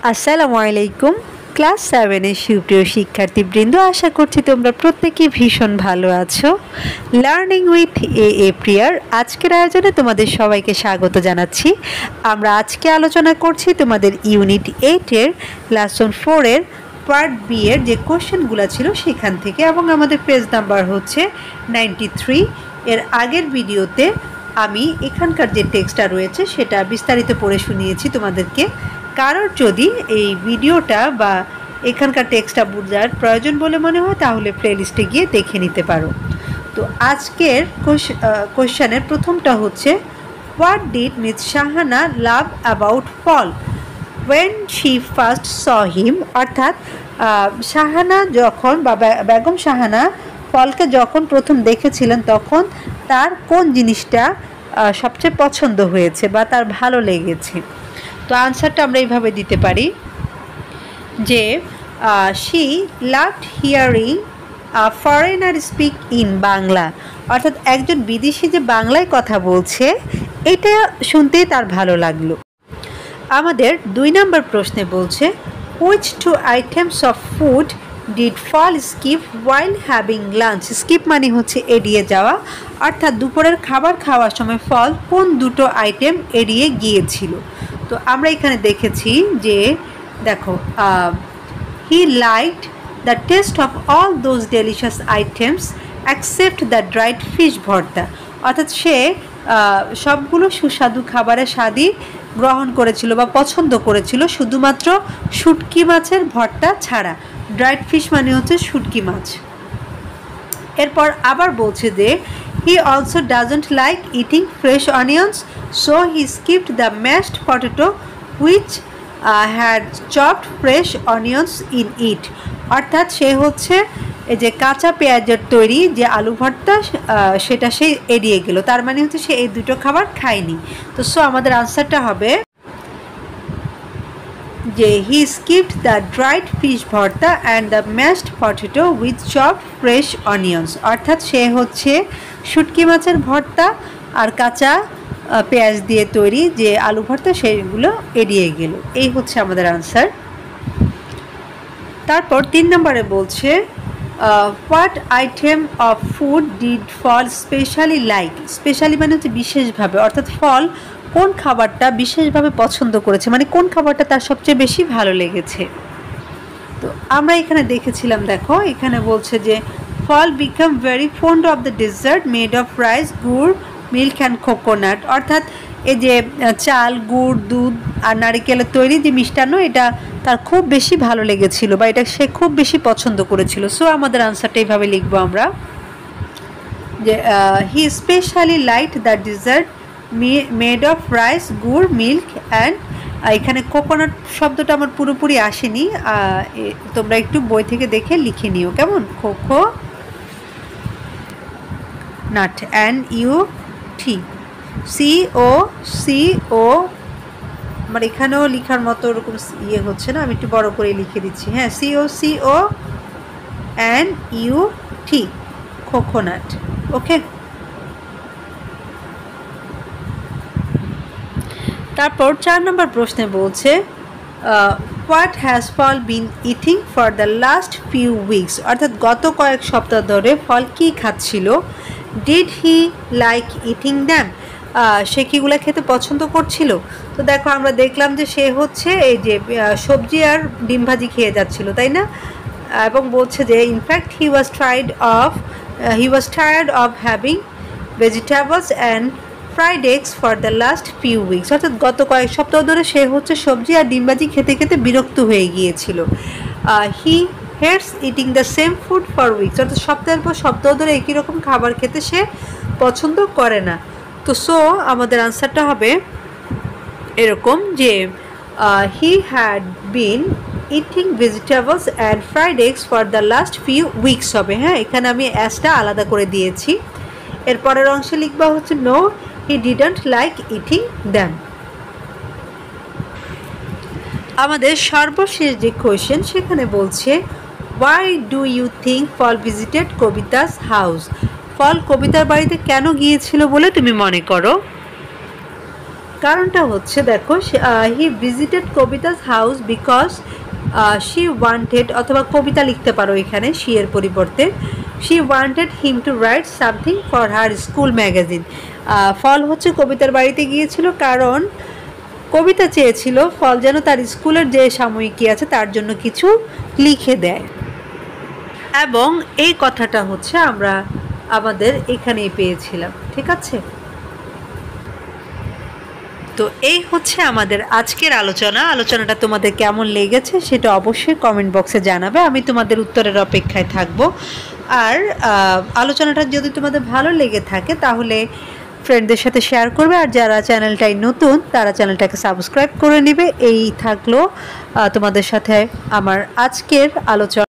আসসালামু আলাইকুম। ক্লাস 7 এর সুপ্রিয় শিক্ষার্থীবৃন্দ, আশা করছি তোমরা প্রত্যেকেই ভীষণ ভালো আছো। লার্নিং উইথ এ প্রিয়ার আজকের আয়োজনে তোমাদের সবাইকে স্বাগত জানাচ্ছি। আমরা আজকে আলোচনা করছি তোমাদের ইউনিট 8 এর লেসন 4 এর পার্ট বি এর যে কোশ্চেনগুলো ছিল সেখান থেকে, এবং আমাদের পেজ নাম্বার হচ্ছে 93। এর আগের ভিডিওতে আমি এখানকার যে টেক্সটটা রয়েছে সেটা বিস্তারিত পড়ে শুনিয়েছি তোমাদেরকে। কারোর যদি এই ভিডিওটা বা এখানকার টেক্সটটা বোঝার প্রয়োজন বলে মনে হয় তাহলে প্লেলিস্টে গিয়ে দেখে নিতে পারো। তো আজকের কোশ্চেনের প্রথমটা হচ্ছে, what did Miss Shahana love about Fal when she first saw him? অর্থাৎ শাহানা যখন বা বেগম শাহানা ফলকে যখন প্রথম দেখেছিলেন তখন তার কোন জিনিসটা সবচেয়ে পছন্দ হয়েছে বা তার ভালো লেগেছে? তো আনসারটা আমরা এইভাবে দিতে পারি যে she loved hearing foreigner speak in Bangla. অর্থাৎ একজন বিদেশি যে বাংলায় কথা বলছে এটা শুনতেই তার ভালো লাগলো। আমাদের 2 নম্বর প্রশ্নে বলছে, which 2 items of food did fall skip while having lunch? Skip মানে হচ্ছে এড়িয়ে যাওয়া, অর্থাৎ দুপুরের খাবার খাওয়ার সময় ফল কোন দুটো আইটেম এড়িয়ে গিয়েছিল? তো আমরা এখানে দেখেছি যে দেখো, হি liked the test of all those delicious items accept the dried fish ভর্তা। অর্থাৎ সে সবগুলো সুস্বাদু খাবারের স্বাদই গ্রহণ করেছিল বা পছন্দ করেছিল, শুধুমাত্র শুটকি মাছের ভর্তা ছাড়া। ড্রাইড ফিশ মানে হচ্ছে শুটকি মাছ। এরপর আবার বলছে যে he also doesn't like eating fresh onions, so he skipped the mashed potato which had chopped fresh onions in it. অর্থাৎ সে হচ্ছে এই যে কাঁচা পেঁয়াজের তৈরি যে আলু ভর্তা সেটা সে এড়িয়ে গেল, তার মানে হচ্ছে সে এই দুটো খাবার খায়নি। তো সো আমাদের আনসারটা হবে যে হি স্কিপড দ্য ড্রাইড ফিশ ভর্তা and the mashed potato with chopped fresh onions. অর্থাৎ সে হচ্ছে শুটকি মাছের ভর্তা আর কাঁচা পেঁয়াজ দিয়ে তৈরি যে আলু ভর্তা সেগুলো এড়িয়ে গেল। এই হচ্ছে আমাদের আনসার। তারপর 3 নম্বরে বলছে, what item of food did fall specially like? Specially মানে হচ্ছে বিশেষভাবে, অর্থাৎ ফল কোন খাবারটা বিশেষভাবে পছন্দ করেছে, মানে কোন খাবারটা তার সবচেয়ে বেশি ভালো লেগেছে? তো আমরা এখানে দেখেছিলাম, দেখো এখানে বলছে যে Fal became very fond of the dessert made of rice, gur, milk and coconut. অর্থাৎ এই যে চাল, গুড়, দুধ আর নারিকেলের তৈরি যে মিষ্টান্ন এটা তার খুব বেশি ভালো লেগেছিল বা এটা সে খুব বেশি পছন্দ করেছিল। সো আমাদের আনসারটা এইভাবে লিখবো আমরা যে he specially liked the dessert made of rice, gur, milk and, এখানে কোকোনাট শব্দটা আমার পুরোপুরি আসেনি, তোমরা একটু বই থেকে দেখে লিখে নিও কেমন। কোকো নাট NUT CO আমার এখানেও লেখার মতো ওরকম হচ্ছে না, আমি একটু বড় করে লিখে দিচ্ছি। হ্যাঁ, COCONUT কোকোনাট। ওকে, তারপর 4 নম্বর প্রশ্নে বলছে, what has Fal been eating for the last few weeks? অর্থাৎ গত কয়েক সপ্তাহ ধরে ফল কী খাচ্ছিল? Did he like eating them? সে কিগুলো খেতে পছন্দ করছিল? তো দেখো আমরা দেখলাম যে সে হচ্ছে এই যে সবজি আর ডিম ভাজি খেয়ে যাচ্ছিল, তাই না? এবং বলছে যে in fact he was tired of having vegetables and fried eggs for the last few weeks. অর্থাৎ গত কয়েক সপ্তাহ ধরে সে হচ্ছে সবজি আর ডিমবাজি খেতে খেতে বিরক্ত হয়ে গিয়েছিল। He hates eating the same food for weeks. অর্থাৎ সপ্তাহের পর সপ্তাহ ধরে একই রকম খাবার খেতে সে পছন্দ করে না। তো সো আমাদের আনসারটা হবে এরকম যে he had been eating vegetables and fried eggs for the last few weeks হবে। হ্যাঁ, এখানে আমি অ্যাসটা আলাদা করে দিয়েছি। এরপরের অংশে লিখবা হচ্ছে no he didn't like eating them. আমাদের সর্বশেষ যে কোয়েশ্চেন সেখানে বলছে, why do you think Fal visited Kabita's house? Fal কবিতার বাড়িতে কেন গিয়েছিল বলে তুমি মনে করো? কারণটা হচ্ছে দেখো, he visited Kabita's house because she wanted, অথবা কবিতা লিখতে পারো এখানে শি এর পরিবর্তে, she wanted him to write something for her school magazine. Fal হচ্ছে কবিতার বাড়িতে গিয়েছিল কারণ কবিতা চেয়েছিল ফল যেন তার স্কুলের যে সাময়িকী আছে তার জন্য কিছু লিখে দেয়। এবং এই কথাটা হচ্ছে আমরা আমাদের এখানেই পেয়েছিলাম, ঠিক আছে। তো এই হচ্ছে আমাদের আজকের আলোচনাটা তোমাদের কেমন লেগেছে সেটা অবশ্যই কমেন্ট বক্সে জানাবে, আমি তোমাদের উত্তরের অপেক্ষায় থাকব। আর আলোচনাটা যদি তোমাদের ভালো লেগে থাকে তাহলে ফ্রেন্ডদের সাথে শেয়ার করবে, আর যারা চ্যানেলটাই নতুন তারা চ্যানেলটাকে সাবস্ক্রাইব করে নেবে। এই থাকলো তোমাদের সাথে আমার আজকের আলোচনা।